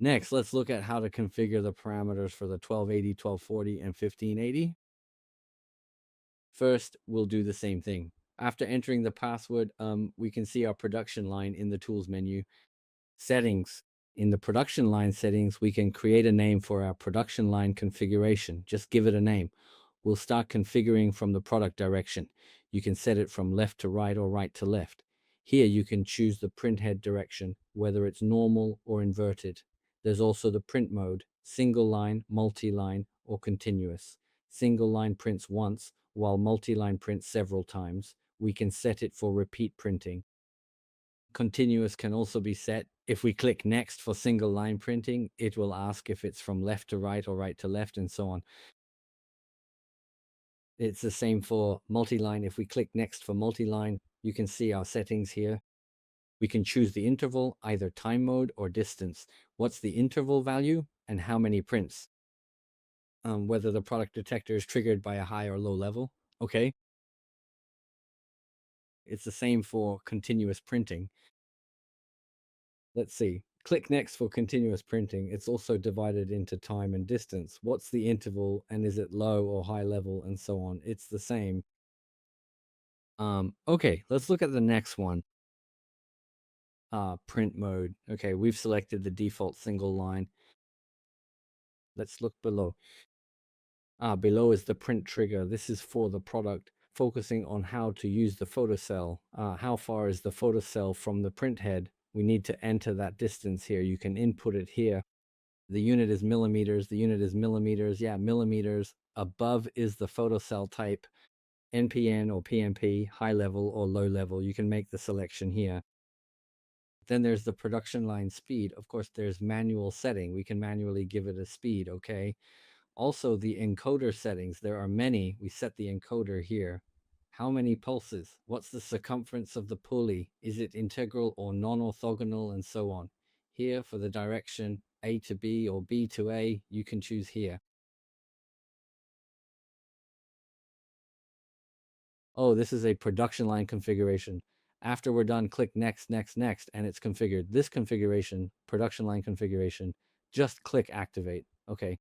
Next, let's look at how to configure the parameters for the 1280, 1240, and 1580. First, we'll do the same thing. After entering the password, we can see our production line in the tools menu. Settings. In the production line settings, we can create a name for our production line configuration. Just give it a name. We'll start configuring from the product direction. You can set it from left to right or right to left. Here you can choose the print head direction, whether it's normal or inverted. There's also the print mode, single line, multi-line, or continuous. Single line prints once, while multi-line prints several times. We can set it for repeat printing. Continuous can also be set. If we click next for single line printing, it will ask if it's from left to right or right to left and so on. It's the same for multi-line. If we click next for multi-line, you can see our settings here. We can choose the interval, either time mode or distance. What's the interval value and how many prints? Whether the product detector is triggered by a high or low level. Okay. It's the same for continuous printing. Let's see. Click next for continuous printing. It's also divided into time and distance. What's the interval and is it low or high level and so on? It's the same. Okay, let's look at the next one. Print mode. Okay, we've selected the default single line. Let's look below. Below is the print trigger. This is for the product, focusing on how to use the photocell. How far is the photocell from the print head? We need to enter that distance here. You can input it here. The unit is millimeters. The unit is millimeters. Yeah, millimeters. Above is the photocell type, NPN or PMP, high level or low level. You can make the selection here. Then there's the production line speed. Of course, there's manual setting. We can manually give it a speed, okay? Also, the encoder settings. There are many. We set the encoder here. How many pulses? What's the circumference of the pulley? Is it integral or non-orthogonal and so on? Here for the direction A to B or B to A, you can choose here. Oh, this is a production line configuration. After we're done, click next, next, next, and it's configured. This configuration, production line configuration, just click activate. Okay.